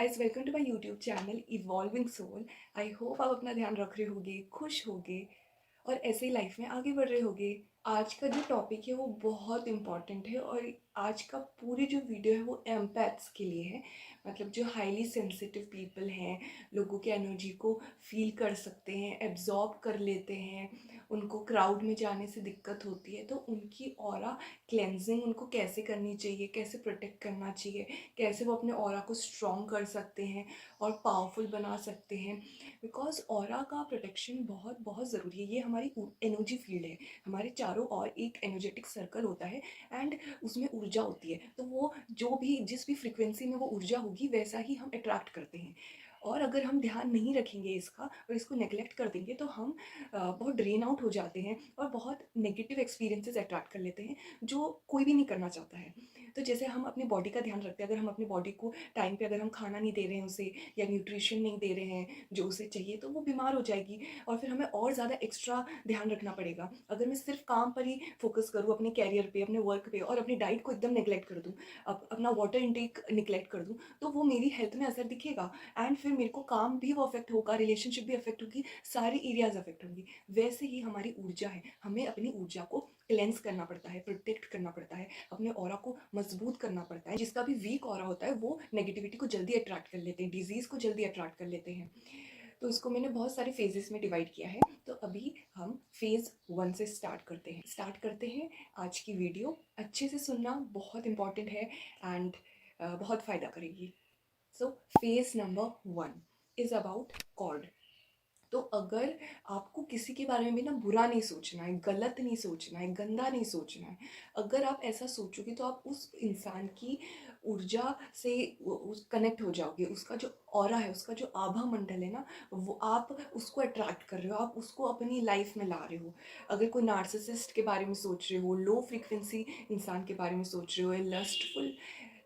Guys, welcome to my YouTube channel evolving soul. I hope आप अपना ध्यान रख रहे होगे, खुश होगे और ऐसे ही लाइफ में आगे बढ़ रहे होगे। आज का जो टॉपिक है वो बहुत इम्पॉर्टेंट है और आज का पूरी जो वीडियो है वो एम्पैथ्स के लिए है। मतलब जो हाईली सेंसिटिव पीपल हैं, लोगों के एनर्जी को फील कर सकते हैं, एब्जॉर्ब कर लेते हैं, उनको क्राउड में जाने से दिक्कत होती है, तो उनकी ऑरा क्लेंजिंग उनको कैसे करनी चाहिए, कैसे प्रोटेक्ट करना चाहिए, कैसे वो अपने ऑरा को स्ट्रॉन्ग कर सकते हैं और पावरफुल बना सकते हैं। बिकॉज ऑरा का प्रोटेक्शन बहुत बहुत ज़रूरी है। ये हमारी एनर्जी फील्ड है, हमारे चारों ओर एक एनर्जेटिक सर्कल होता है एंड उसमें ऊर्जा होती है। तो वो जो भी जिस भी फ्रिक्वेंसी में वो ऊर्जा होगी वैसा ही हम अट्रैक्ट करते हैं। और अगर हम ध्यान नहीं रखेंगे इसका और इसको नेग्लेक्ट कर देंगे तो हम बहुत ड्रेन आउट हो जाते हैं और बहुत नेगेटिव एक्सपीरियंसेस अट्रैक्ट कर लेते हैं जो कोई भी नहीं करना चाहता है। तो जैसे हम अपनी बॉडी का ध्यान रखते हैं, अगर हम अपनी बॉडी को टाइम पे अगर हम खाना नहीं दे रहे हैं उसे, या न्यूट्रिशन नहीं दे रहे हैं जो उसे चाहिए, तो वो बीमार हो जाएगी और फिर हमें और ज़्यादा एक्स्ट्रा ध्यान रखना पड़ेगा। अगर मैं सिर्फ काम पर ही फोकस करूँ, अपने कैरियर पे, अपने वर्क पे, और अपनी डाइट को एकदम नेग्लेक्ट कर दूँ, अपना वाटर इनटेक निगलेक्ट कर दूँ, तो वो मेरी हेल्थ में असर दिखेगा एंड फिर मेरे को काम भी वो अफेक्ट होगा, रिलेशनशिप भी अफेक्ट होगी, सारी एरियाज अफेक्ट होंगी। वैसे ही हमारी ऊर्जा है, हमें अपनी ऊर्जा को क्लेंस करना पड़ता है, प्रोटेक्ट करना पड़ता है, अपने ऑरा को मजबूत करना पड़ता है। जिसका भी वीक ऑरा होता है वो नेगेटिविटी को जल्दी अट्रैक्ट कर लेते हैं, डिजीज़ को जल्दी अट्रैक्ट कर लेते हैं। तो इसको मैंने बहुत सारे फेजेस में डिवाइड किया है। तो अभी हम फेज़ 1 से स्टार्ट करते हैं आज की वीडियो। अच्छे से सुनना बहुत इंपॉर्टेंट है एंड बहुत फ़ायदा करेगी। So phase number 1 is about cord. तो अगर आपको किसी के बारे में भी ना बुरा नहीं सोचना है, गलत नहीं सोचना है, गंदा नहीं सोचना है, अगर आप ऐसा सोचोगे तो आप उस इंसान की ऊर्जा से उस कनेक्ट हो जाओगे। उसका जो ऑरा है, उसका जो आभा मंडल है ना, वो आप उसको अट्रैक्ट कर रहे हो, आप उसको अपनी लाइफ में ला रहे हो। अगर कोई नार्सिसिस्ट के बारे में सोच रहे हो, लो फ्रीक्वेंसी इंसान के बारे में सोच रहे हो, या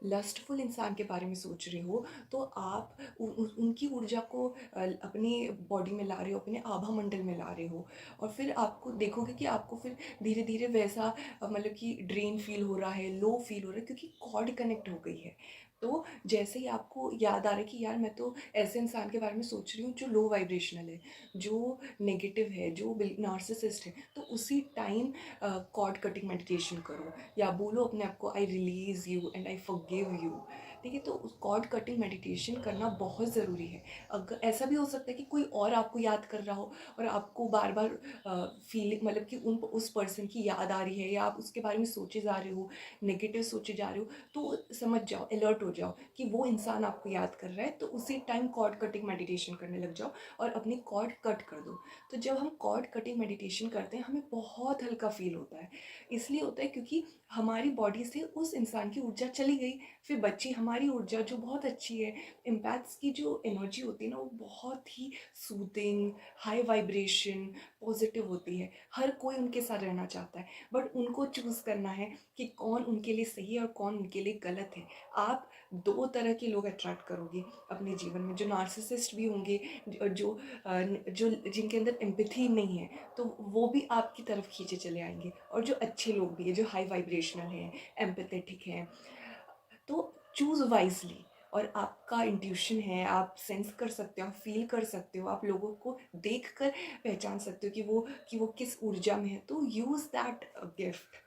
लस्टफुल इंसान के बारे में सोच रहे हो, तो आप उनकी ऊर्जा को अपनी बॉडी में ला रहे हो, अपने आभा मंडल में ला रहे हो। और फिर आपको देखोगे कि आपको फिर धीरे धीरे वैसा मतलब कि ड्रेन फील हो रहा है, लो फील हो रहा है, क्योंकि कॉर्ड कनेक्ट हो गई है। तो जैसे ही आपको याद आ रहा है कि यार मैं तो ऐसे इंसान के बारे में सोच रही हूँ जो लो वाइब्रेशनल है, जो नेगेटिव है, जो नार्सिसिस्ट है, तो उसी टाइम कॉर्ड कटिंग मेडिटेशन करो, या बोलो अपने आप को I release you and I forgive you. ठीक है, तो उस कॉर्ड कटिंग मेडिटेशन करना बहुत ज़रूरी है। अगर ऐसा भी हो सकता है कि कोई और आपको याद कर रहा हो और आपको बार बार फीलिंग मतलब कि उस पर्सन की याद आ रही है, या आप उसके बारे में सोचे जा रहे हो, नेगेटिव सोचे जा रहे हो, तो समझ जाओ, अलर्ट हो जाओ कि वो इंसान आपको याद कर रहा है। तो उसी टाइम कॉर्ड कटिंग मेडिटेशन करने लग जाओ और अपनी कॉर्ड कट कर दो। तो जब हम कॉर्ड कटिंग मेडिटेशन करते हैं हमें बहुत हल्का फील होता है। इसलिए होता है क्योंकि हमारी बॉडी से उस इंसान की ऊर्जा चली गई, फिर बची हमारी ऊर्जा जो बहुत अच्छी है। इम्पैथ्स की जो एनर्जी होती है ना, वो बहुत ही सूदिंग, हाई वाइब्रेशन, पॉजिटिव होती है। हर कोई उनके साथ रहना चाहता है, बट उनको चूज़ करना है कि कौन उनके लिए सही है और कौन उनके लिए गलत है। आप दो तरह के लोग अट्रैक्ट करोगे अपने जीवन में, जो नार्सिसिस्ट भी होंगे, जो जिनके अंदर एम्पैथी नहीं है, तो वो भी आपकी तरफ खींचे चले आएंगे। और जो अच्छे लोग भी हैं, जो हाई वाइब्रेशनल हैं, एम्पैथेटिक हैं, तो चूज़ वाइजली। और आपका इंट्यूशन है, आप सेंस कर सकते हो, आप फील कर सकते हो, आप लोगों को देख कर पहचान सकते हो कि वो किस ऊर्जा में है, तो यूज़ दैट गिफ्ट।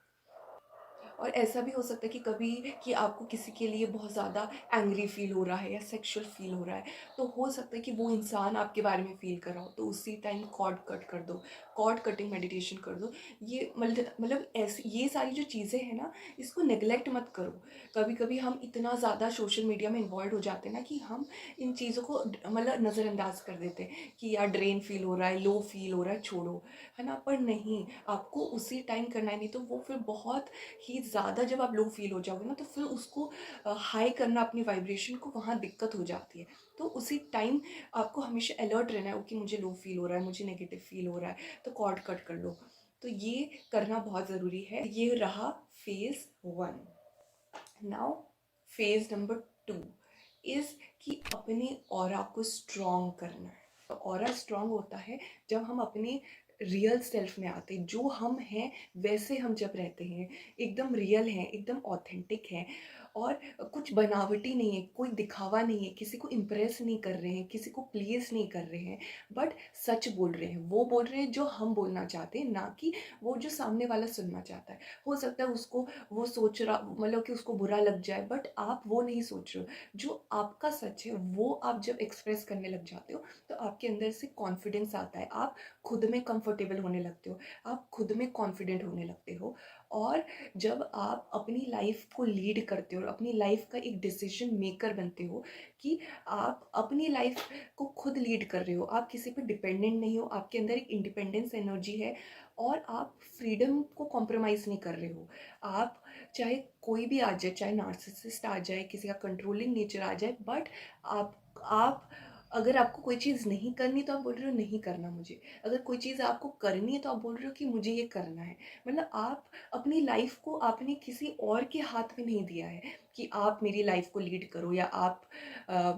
और ऐसा भी हो सकता है कि कभी कि आपको किसी के लिए बहुत ज़्यादा एंग्री फील हो रहा है या सेक्सुअल फील हो रहा है, तो हो सकता है कि वो इंसान आपके बारे में फील कर रहा हो, तो उसी टाइम कॉर्ड कट कर दो, कॉर्ड कटिंग मेडिटेशन कर दो। ये मतलब ऐसी ये सारी जो चीज़ें हैं ना, इसको नेग्लेक्ट मत करो। कभी कभी हम इतना ज़्यादा सोशल मीडिया में इन्वॉल्व हो जाते हैं ना कि हम इन चीज़ों को मतलब नज़रअंदाज कर देते हैं कि यार ड्रेन फील हो रहा है, लो फील हो रहा है, छोड़ो, है ना। पर नहीं, आपको उसी टाइम करना है, नहीं तो वो फिर बहुत ही ज़्यादा जब आप लो फील हो जाओगे ना, तो फिर उसको हाई करना अपनी वाइब्रेशन को, वहाँ दिक्कत हो जाती है। तो उसी टाइम आपको हमेशा अलर्ट रहना है कि मुझे लो फील हो रहा है, मुझे नेगेटिव फील हो रहा है, तो कॉर्ड कट कर लो। तो ये करना बहुत ज़रूरी है। ये रहा phase 1। Now phase number 2 is कि अपने ऑरा को स्ट्रॉन्ग करना है। तो ऑरा स्ट्रॉन्ग होता है जब हम अपने रियल सेल्फ में आते हैं, जो हम हैं वैसे हम जब रहते हैं, एकदम रियल हैं, एकदम ऑथेंटिक हैं। और कुछ बनावटी नहीं है, कोई दिखावा नहीं है, किसी को इम्प्रेस नहीं कर रहे हैं, किसी को प्लीज़ नहीं कर रहे हैं, बट सच बोल रहे हैं। वो बोल रहे हैं जो हम बोलना चाहते हैं, ना कि वो जो सामने वाला सुनना चाहता है। हो सकता है उसको वो सोच रहा, मतलब कि उसको बुरा लग जाए, बट आप वो नहीं सोच रहे हो। जो आपका सच है वो आप जब एक्सप्रेस करने लग जाते हो तो आपके अंदर से कॉन्फिडेंस आता है, आप खुद में कंफर्टेबल होने लगते हो, आप खुद में कॉन्फिडेंट होने लगते हो। और जब आप अपनी लाइफ को लीड करते हो और अपनी लाइफ का एक डिसीजन मेकर बनते हो कि आप अपनी लाइफ को खुद लीड कर रहे हो, आप किसी पे डिपेंडेंट नहीं हो, आपके अंदर एक इंडिपेंडेंस एनर्जी है और आप फ्रीडम को कॉम्प्रोमाइज़ नहीं कर रहे हो। आप चाहे कोई भी आ जाए, चाहे नार्सिसिस्ट आ जाए, किसी का कंट्रोलिंग नेचर आ जाए, बट आप अगर आपको कोई चीज़ नहीं करनी तो आप बोल रहे हो नहीं करना मुझे, अगर कोई चीज़ आपको करनी है तो आप बोल रहे हो कि मुझे ये करना है। मतलब आप अपनी लाइफ को आपने किसी और के हाथ में नहीं दिया है कि आप मेरी लाइफ को लीड करो या आप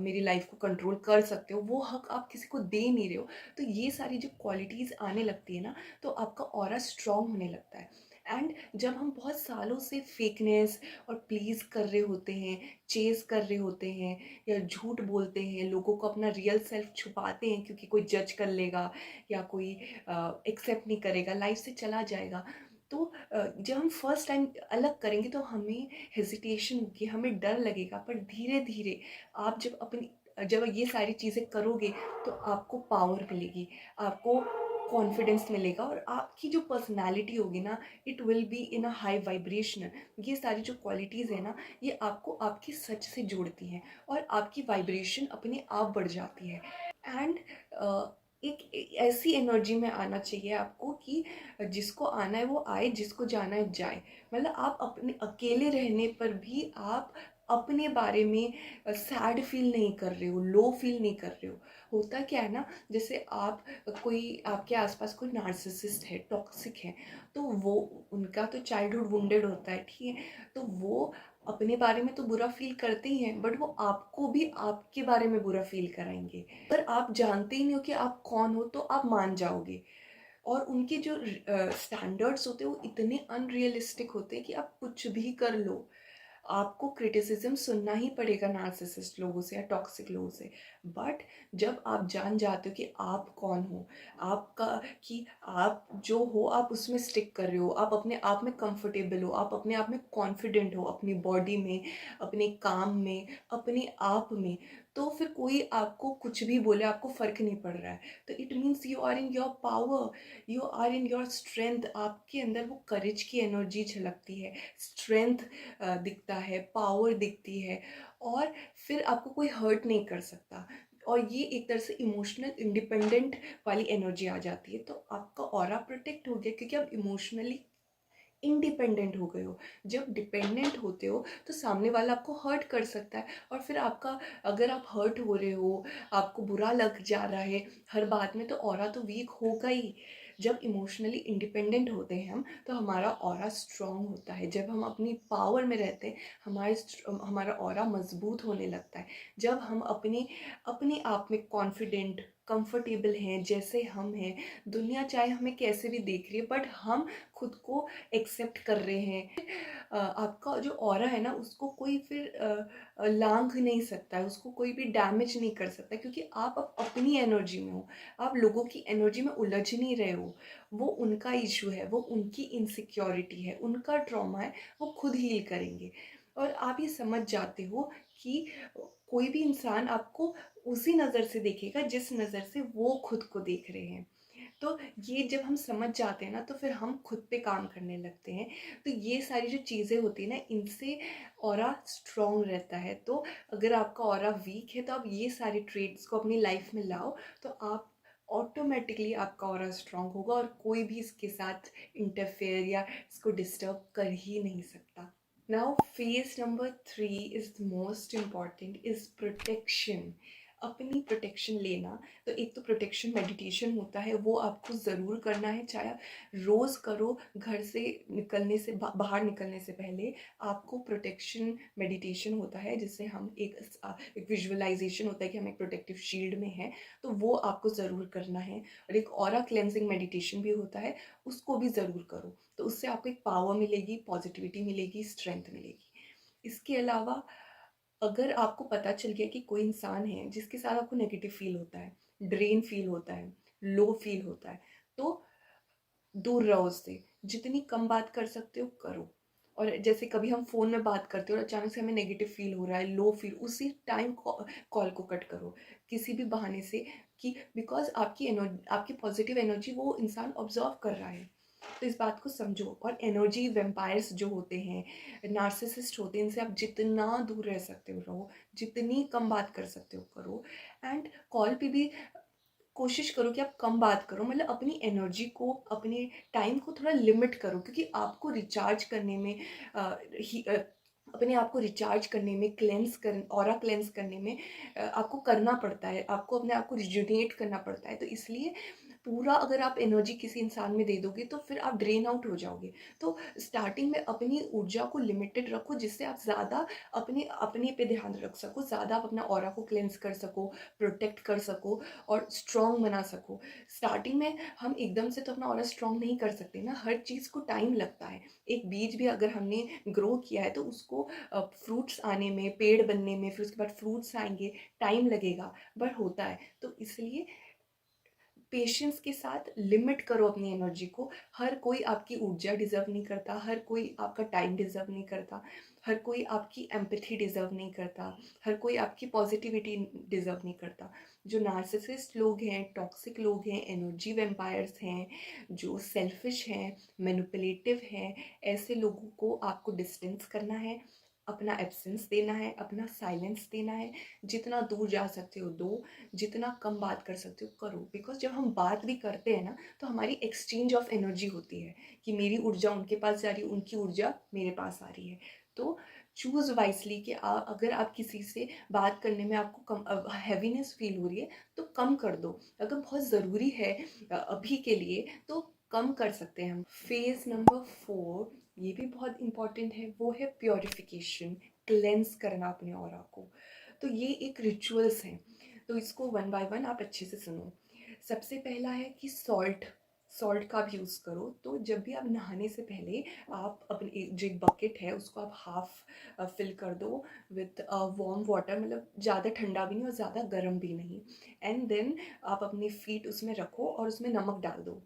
मेरी लाइफ को कंट्रोल कर सकते हो, वो हक आप किसी को दे नहीं रहे हो। तो ये सारी जो क्वालिटीज़ आने लगती है ना, तो आपका ऑरा स्ट्रांग होने लगता है। एंड जब हम बहुत सालों से फेकनेस और प्लीज़ कर रहे होते हैं, चेज़ कर रहे होते हैं या झूठ बोलते हैं, लोगों को अपना रियल सेल्फ छुपाते हैं क्योंकि कोई जज कर लेगा या कोई एक्सेप्ट नहीं करेगा, लाइफ से चला जाएगा, तो जब हम फर्स्ट टाइम अलग करेंगे तो हमें हेजिटेशन होगी, हमें डर लगेगा, पर धीरे धीरे आप जब ये सारी चीज़ें करोगे तो आपको पावर मिलेगी, आपको कॉन्फिडेंस मिलेगा और आपकी जो पर्सनालिटी होगी ना, it will be in a high vibration. ये सारी जो क्वालिटीज़ है ना, ये आपको आपके सच से जोड़ती हैं और आपकी वाइब्रेशन अपने आप बढ़ जाती है। एंड एक ऐसी एनर्जी में आना चाहिए आपको कि जिसको आना है वो आए, जिसको जाना है जाए। मतलब आप अपने अकेले रहने पर भी आप अपने बारे में सैड फील नहीं कर रहे हो, लो फील नहीं कर रहे हो। होता क्या है ना, जैसे आप कोई आपके आसपास कोई नार्सिसिस्ट है, टॉक्सिक है, तो वो उनका तो चाइल्डहुड वुंडेड होता है, ठीक है, तो वो अपने बारे में तो बुरा फील करते ही हैं, बट वो आपको भी आपके बारे में बुरा फील कराएंगे। अगर आप जानते ही नहीं हो कि आप कौन हो तो आप मान जाओगे। और उनके जो स्टैंडर्ड्स होते हैं वो इतने अनरियलिस्टिक होते हैं कि आप कुछ भी कर लो, आपको क्रिटिसिज्म सुनना ही पड़ेगा नार्सिसिस्ट लोगों से या टॉक्सिक लोगों से। बट जब आप जान जाते हो कि आप कौन हो, आपका कि आप जो हो आप उसमें स्टिक कर रहे हो, आप अपने आप में कंफर्टेबल हो, आप अपने आप में कॉन्फिडेंट हो, अपनी बॉडी में, अपने काम में, अपने आप में, तो फिर कोई आपको कुछ भी बोले आपको फ़र्क नहीं पड़ रहा है। तो it means you are in your power, you are in your strength, आपके अंदर वो करेज की एनर्जी झलकती है, स्ट्रेंथ दिखता है, पावर दिखती है, और फिर आपको कोई हर्ट नहीं कर सकता। और ये एक तरह से इमोशनल इंडिपेंडेंट वाली एनर्जी आ जाती है, तो आपका ऑरा प्रोटेक्ट हो गया क्योंकि आप इमोशनली इंडिपेंडेंट हो गए हो। जब डिपेंडेंट होते हो तो सामने वाला आपको हर्ट कर सकता है, और फिर आपका, अगर आप हर्ट हो रहे हो, आपको बुरा लग जा रहा है हर बात में, तो ऑरा तो वीक होगा ही। जब इमोशनली इंडिपेंडेंट होते हैं हम, तो हमारा ऑरा स्ट्रांग होता है। जब हम अपनी पावर में रहते हैं, हमारा ऑरा मजबूत होने लगता है। जब हम अपने अपने आप में कॉन्फिडेंट कंफर्टेबल हैं, जैसे हम हैं, दुनिया चाहे हमें कैसे भी देख रही है, बट हम खुद को एक्सेप्ट कर रहे हैं, आपका जो ऑरा है ना उसको कोई फिर लांघ नहीं सकता है, उसको कोई भी डैमेज नहीं कर सकता, क्योंकि आप अब अपनी एनर्जी में हो, आप लोगों की एनर्जी में उलझ नहीं रहे हो। वो उनका इशू है, वो उनकी इनसिक्योरिटी है, उनका ट्रॉमा है, वो खुद हील करेंगे। और आप ये समझ जाते हो कि कोई भी इंसान आपको उसी नज़र से देखेगा जिस नज़र से वो खुद को देख रहे हैं। तो ये जब हम समझ जाते हैं ना, तो फिर हम खुद पे काम करने लगते हैं। तो ये सारी जो चीज़ें होती हैं ना, इनसे ऑरा स्ट्रॉन्ग रहता है। तो अगर आपका ऑरा वीक है तो आप ये सारे ट्रेड्स को अपनी लाइफ में लाओ, तो आप ऑटोमेटिकली आपका ऑरा स्ट्रॉन्ग होगा और कोई भी इसके साथ इंटरफेयर या इसको डिस्टर्ब कर ही नहीं सकता। Now phase number 3 is the most important, is protection. अपनी प्रोटेक्शन लेना। तो एक तो प्रोटेक्शन मेडिटेशन होता है, वो आपको ज़रूर करना है, चाहे आप रोज़ करो। घर से निकलने से बाहर निकलने से पहले आपको प्रोटेक्शन मेडिटेशन होता है, जिससे हम एक विजुअलाइजेशन होता है कि हम एक प्रोटेक्टिव शील्ड में हैं, तो वो आपको ज़रूर करना है। और एक ऑरा क्लेंजिंग मेडिटेशन भी होता है, उसको भी ज़रूर करो। तो उससे आपको एक पावर मिलेगी, पॉजिटिविटी मिलेगी, स्ट्रेंथ मिलेगी। इसके अलावा अगर आपको पता चल गया कि कोई इंसान है जिसके साथ आपको नेगेटिव फील होता है, ड्रेन फील होता है, लो फील होता है, तो दूर रहो उससे। जितनी कम बात कर सकते हो करो। और जैसे कभी हम फ़ोन में बात करते हो और अचानक से हमें नेगेटिव फील हो रहा है, लो फील, उसी टाइम कॉल को कट करो किसी भी बहाने से, कि बिकॉज आपकी पॉजिटिव एनर्जी वो इंसान ऑब्जर्व कर रहा है। तो इस बात को समझो। और एनर्जी वेम्पायर्स जो होते हैं, नार्सिसिस्ट होते हैं, इनसे आप जितना दूर रह सकते हो रहो, जितनी कम बात कर सकते हो करो। एंड कॉल पे भी कोशिश करो कि आप कम बात करो, मतलब अपनी एनर्जी को, अपने टाइम को थोड़ा लिमिट करो, क्योंकि आपको रिचार्ज करने में अपने आप को रिचार्ज करने में, ऑरा क्लेंस करने में आपको करना पड़ता है, आपको अपने आप को रिजुनेट करना पड़ता है। तो इसलिए पूरा अगर आप एनर्जी किसी इंसान में दे दोगे तो फिर आप ड्रेन आउट हो जाओगे। तो स्टार्टिंग में अपनी ऊर्जा को लिमिटेड रखो, जिससे आप ज़्यादा अपने अपने पे ध्यान रख सको, ज़्यादा आप अपना ऑरा को क्लेंस कर सको, प्रोटेक्ट कर सको और स्ट्रॉन्ग बना सको। स्टार्टिंग में हम एकदम से तो अपना ऑरा स्ट्रॉन्ग नहीं कर सकते ना, हर चीज़ को टाइम लगता है। एक बीज भी अगर हमने ग्रो किया है तो उसको फ्रूट्स आने में, पेड़ बनने में, फिर उसके बाद फ्रूट्स आएंगे, टाइम लगेगा, बट होता है। तो इसलिए पेशेंस के साथ लिमिट करो अपनी एनर्जी को। हर कोई आपकी ऊर्जा डिज़र्व नहीं करता, हर कोई आपका टाइम डिज़र्व नहीं करता, हर कोई आपकी एम्पैथी डिज़र्व नहीं करता, हर कोई आपकी पॉजिटिविटी डिज़र्व नहीं करता। जो नार्सिसिस्ट लोग हैं, टॉक्सिक लोग हैं, एनर्जी वेम्पायर्स हैं, जो सेल्फिश हैं, मैनिपुलेटिव हैं, ऐसे लोगों को आपको डिस्टेंस करना है, अपना एब्सेंस देना है, अपना साइलेंस देना है। जितना दूर जा सकते हो दो, जितना कम बात कर सकते हो करो। बिकॉज जब हम बात भी करते हैं ना, तो हमारी एक्सचेंज ऑफ एनर्जी होती है, कि मेरी ऊर्जा उनके पास जा रही है, उनकी ऊर्जा मेरे पास आ रही है। तो चूज़ वाइसली कि अगर आप किसी से बात करने में आपको कम हैवीनेस फील हो रही है तो कम कर दो। अगर बहुत ज़रूरी है अभी के लिए तो कम कर सकते हैं हम। फेज़ नंबर 4, ये भी बहुत इंपॉर्टेंट है, वो है प्योरिफिकेशन, क्लेंस करना अपने ऑरा को। तो ये एक रिचुअल्स हैं, तो इसको वन बाय वन आप अच्छे से सुनो। सबसे पहला है कि सॉल्ट, सॉल्ट का आप यूज़ करो। तो जब भी आप नहाने से पहले आप अपने जो एक बकेट है उसको आप हाफ फिल कर दो विथ वार्म वाटर, मतलब ज़्यादा ठंडा भी नहीं और ज़्यादा गर्म भी नहीं। एंड देन आप अपने फीट उसमें रखो और उसमें नमक डाल दो,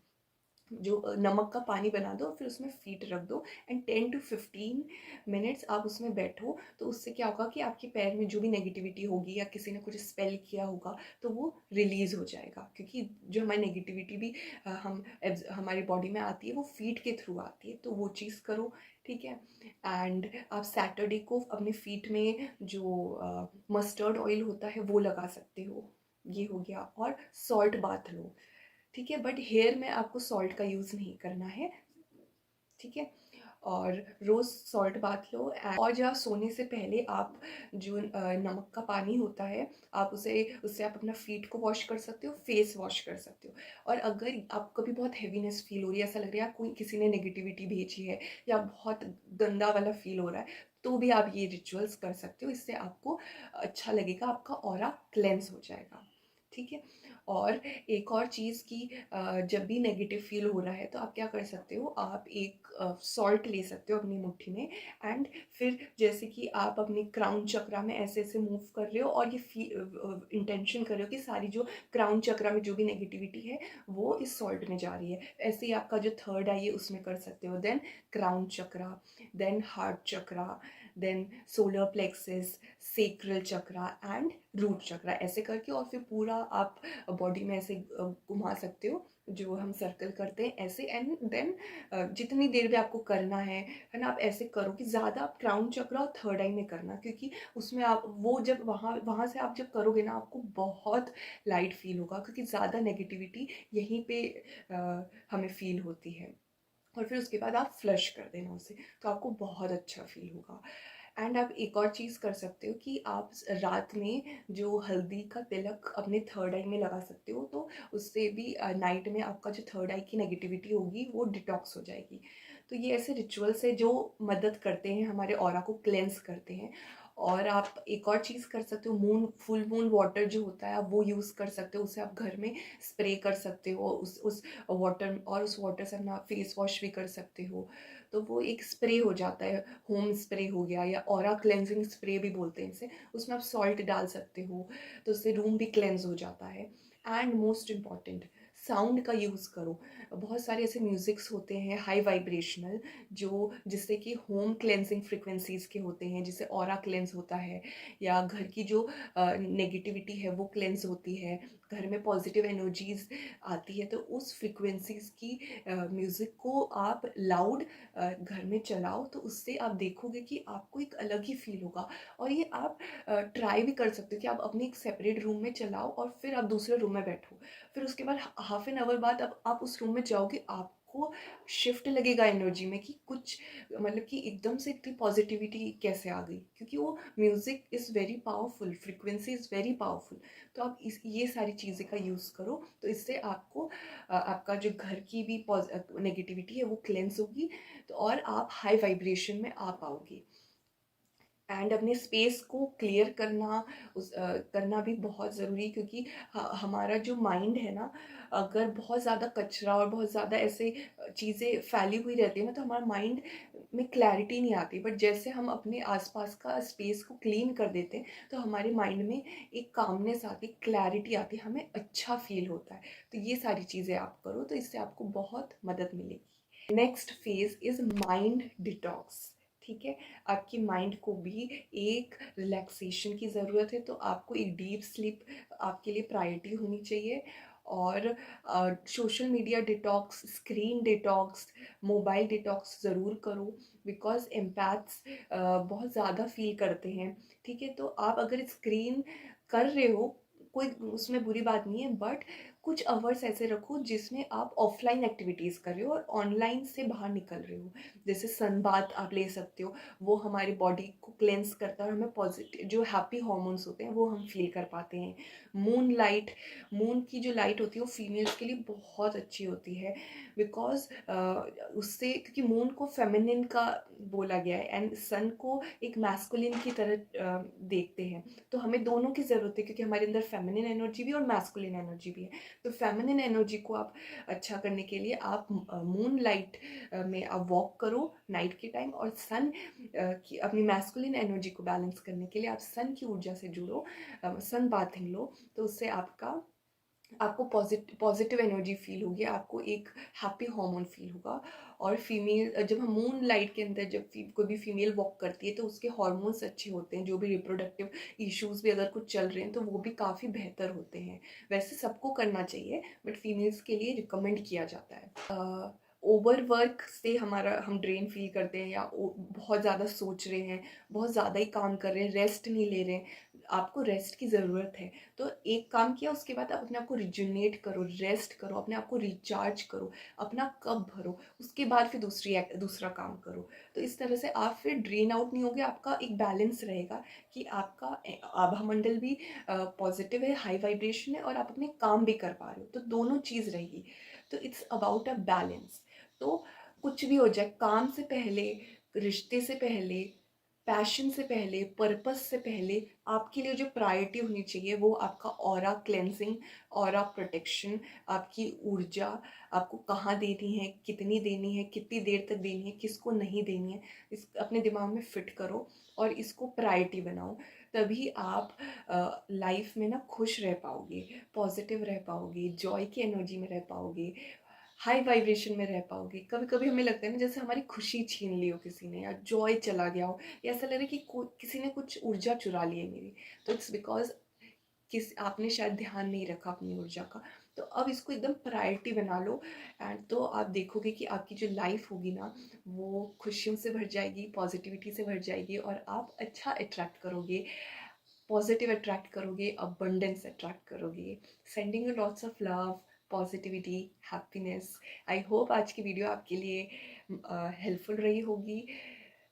जो नमक का पानी बना दो, फिर उसमें फीट रख दो। एंड 10 to 15 मिनट्स आप उसमें बैठो। तो उससे क्या होगा कि आपके पैर में जो भी नेगेटिविटी होगी या किसी ने कुछ स्पेल किया होगा तो वो रिलीज़ हो जाएगा, क्योंकि जो हमारी नेगेटिविटी भी हमारी बॉडी में आती है वो फीट के थ्रू आती है। तो वो चीज़ करो, ठीक है। एंड आप सैटरडे को अपने फीट में जो मस्टर्ड ऑयल होता है वो लगा सकते हो। ये हो गया। और सॉल्ट बाथ लो, ठीक है, बट हेयर में आपको सॉल्ट का यूज़ नहीं करना है, ठीक है। और रोज़ सॉल्ट बाथ लो। और जब सोने से पहले आप जो नमक का पानी होता है, आप उससे आप अपना फीट को वॉश कर सकते हो, फेस वॉश कर सकते हो। और अगर आपको कभी बहुत हैवीनेस फील हो रही है, ऐसा लग रहा है कोई किसी ने नेगेटिविटी भेजी है या बहुत गंदा वाला फील हो रहा है, तो भी आप ये रिचुअल्स कर सकते हो। इससे आपको अच्छा लगेगा, आपका ऑरा क्लेंस हो जाएगा, ठीक है। और एक और चीज़ कि जब भी नेगेटिव फील हो रहा है तो आप क्या कर सकते हो, आप एक सॉल्ट ले सकते हो अपनी मुट्ठी में। एंड फिर जैसे कि आप अपने क्राउन चक्रा में ऐसे ऐसे मूव कर रहे हो और ये इंटेंशन कर रहे हो कि सारी जो क्राउन चक्रा में जो भी नेगेटिविटी है वो इस सॉल्ट में जा रही है। ऐसे ही आपका जो थर्ड आई है उसमें कर सकते हो। Then crown chakra, then heart chakra, then solar plexus, sacral chakra and root chakra, ऐसे करके। और फिर पूरा आप बॉडी में ऐसे घुमा सकते हो, जो हम सर्कल करते हैं ऐसे। एंड देन जितनी देर भी आपको करना है ना, आप ऐसे करो कि ज़्यादा आप क्राउन चक्र और थर्ड आई में करना, क्योंकि उसमें आप वो जब वहाँ वहाँ से आप जब करोगे ना आपको बहुत लाइट फील होगा, क्योंकि ज़्यादा नेगेटिविटी यहीं पे हमें फील होती है। और फिर उसके बाद आप फ्लश कर देना उसे, तो आपको बहुत अच्छा फील होगा। एंड आप एक और चीज़ कर सकते हो कि आप रात में जो हल्दी का तिलक अपने थर्ड आई में लगा सकते हो, तो उससे भी नाइट में आपका जो थर्ड आई की नेगेटिविटी होगी वो डिटॉक्स हो जाएगी। तो ये ऐसे रिचुअल्स है जो मदद करते हैं, हमारे ऑरा को क्लेंस करते हैं। और आप एक और चीज़ कर सकते हो, फुल मून वाटर जो होता है आप वो यूज़ कर सकते हो, उसे आप घर में स्प्रे कर सकते हो उस वाटर, और उस वाटर से अपना फेस वॉश भी कर सकते हो। तो वो एक स्प्रे हो जाता है, होम स्प्रे हो गया, या ऑरा क्लेंजिंग स्प्रे भी बोलते हैं इसे। उसमें आप सॉल्ट डाल सकते हो तो उससे रूम भी क्लेंज हो जाता है। एंड मोस्ट इम्पॉर्टेंट, साउंड का यूज़ करो। बहुत सारे ऐसे म्यूज़िक्स होते हैं हाई वाइब्रेशनल, जो जिससे कि होम क्लेंजिंग फ्रिक्वेंसीज़ के होते हैं, जिससे ऑरा क्लेंस होता है, या घर की जो नेगेटिविटी है वो क्लेंस होती है, घर में पॉजिटिव एनर्जीज आती है। तो उस फ्रिक्वेंसीज की म्यूज़िक को आप लाउड घर में चलाओ, तो उससे आप देखोगे कि आपको एक अलग ही फील होगा। और ये आप ट्राई भी कर सकते हो कि आप अपने एक सेपरेट रूम में चलाओ और फिर आप दूसरे रूम में बैठो, फिर उसके बाद हाफ एन आवर बाद अब आप उस रूम में जाओगे, आपको शिफ्ट लगेगा एनर्जी में कि कुछ, मतलब कि एकदम से इतनी पॉजिटिविटी कैसे आ गई, क्योंकि वो music is very powerful, frequency is very powerful. तो आप ये सारी चीज़ें का यूज़ करो, तो इससे आपको आपका जो घर की भी नेगेटिविटी है वो क्लेंस होगी, तो और आप हाई वाइब्रेशन में आ पाओगे। एंड अपने स्पेस को क्लियर करना भी बहुत ज़रूरी, क्योंकि हमारा जो माइंड है ना, अगर बहुत ज़्यादा कचरा और बहुत ज़्यादा ऐसे चीज़ें फैली हुई रहती है ना, तो हमारा माइंड में क्लैरिटी नहीं आती। बट जैसे हम अपने आसपास का स्पेस को क्लीन कर देते हैं, तो हमारे माइंड में एक कामनेस आती, क्लैरिटी आती, हमें अच्छा फील होता है। तो ये सारी चीज़ें आप करो, तो इससे आपको बहुत मदद मिलेगी। Next phase is mind detox. ठीक है, आपकी माइंड को भी एक रिलैक्सेशन की ज़रूरत है, तो आपको एक डीप स्लीप आपके लिए प्रायोरिटी होनी चाहिए। और social media detox, screen detox, mobile detox ज़रूर करो, बिकॉज एम्पैथ्स बहुत ज़्यादा फील करते हैं। ठीक है, तो आप अगर स्क्रीन कर रहे हो, कोई उसमें बुरी बात नहीं है, बट कुछ अवर्स ऐसे रखो जिसमें आप ऑफलाइन एक्टिविटीज़ कर रहे हो और ऑनलाइन से बाहर निकल रहे हो। जैसे सन बाथ आप ले सकते हो, वो हमारी बॉडी को क्लेंस करता है और हमें पॉजिटिव जो हैप्पी हार्मोन्स होते हैं वो हम फील कर पाते हैं। मून लाइट, मून की जो लाइट होती है वो फीमेल्स के लिए बहुत अच्छी होती है, बिकॉज उससे, क्योंकि मून को फेमिनिन का बोला गया है एंड सन को एक मैस्कुलिन की तरह देखते हैं। तो हमें दोनों की ज़रूरत है, क्योंकि हमारे अंदर फेमिनिन एनर्जी भी और मैस्कुलिन एनर्जी भी है। तो फेमिनिन एनर्जी को आप अच्छा करने के लिए आप मून लाइट में आप वॉक करो नाइट के टाइम, और सन की अपनी मैस्कुलिन एनर्जी को बैलेंस करने के लिए आप सन की ऊर्जा से जुड़ो, सन बाथिंग लो। तो उससे आपको पॉजिटिव एनर्जी फील होगी, आपको एक हैप्पी हार्मोन फील होगा। और फीमेल, जब हम मून लाइट के अंदर जब कोई भी फीमेल वॉक करती है, तो उसके हार्मोन्स अच्छे होते हैं, जो भी रिप्रोडक्टिव इश्यूज भी अगर कुछ चल रहे हैं तो वो भी काफ़ी बेहतर होते हैं। वैसे सबको करना चाहिए, बट फीमेल्स के लिए रिकमेंड किया जाता है। ओवर वर्क से हम ड्रेन फील करते हैं, या बहुत ज़्यादा सोच रहे हैं, बहुत ज़्यादा ही काम कर रहे हैं, रेस्ट नहीं ले रहे हैं। आपको रेस्ट की ज़रूरत है, तो एक काम किया उसके बाद आप अपने आप को रिजुनेट करो, रेस्ट करो, अपने आप को रिचार्ज करो, अपना कप भरो, उसके बाद फिर दूसरा काम करो। तो इस तरह से आप फिर ड्रेन आउट नहीं होगे, आपका एक बैलेंस रहेगा कि आपका आभामंडल भी पॉजिटिव है, हाई वाइब्रेशन है, और आप अपने काम भी कर पा रहे हो, तो दोनों चीज़ रहेगी। तो इट्स अबाउट अ बैलेंस। तो कुछ भी हो जाए, काम से पहले, रिश्ते से पहले, पैशन से पहले, पर्पस से पहले, आपके लिए जो प्रायोरिटी होनी चाहिए वो आपका ऑरा क्लेंजिंग, ऑरा प्रोटेक्शन, आपकी ऊर्जा, आपको कहाँ देनी है, कितनी देर तक देनी है, किसको नहीं देनी है, इस अपने दिमाग में फिट करो और इसको प्रायोरिटी बनाओ। तभी आप लाइफ में ना खुश रह पाओगे, पॉजिटिव रह पाओगे, जॉय की एनर्जी में रह पाओगे, हाई वाइब्रेशन में रह पाओगे। कभी कभी हमें लगता है ना जैसे हमारी खुशी छीन ली हो किसी ने, या जॉय चला गया हो, या ऐसा लग रहा है कि किसी ने कुछ ऊर्जा चुरा ली है मेरी। तो इट्स बिकॉज आपने शायद ध्यान नहीं रखा अपनी ऊर्जा का। तो अब इसको एकदम प्रायोरिटी बना लो, एंड तो आप देखोगे कि आपकी जो लाइफ होगी ना, वो खुशियों से भर जाएगी, पॉजिटिविटी से भर जाएगी, और आप अच्छा अट्रैक्ट करोगे, पॉजिटिव अट्रैक्ट करोगे, अबंडेंस अट्रैक्ट करोगे। Sending you lots of love, positivity, happiness. I hope आज की वीडियो आपके लिए हेल्पफुल रही होगी,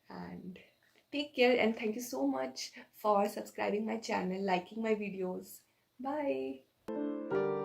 and take care, and thank you so much for subscribing my channel, liking my videos. Bye.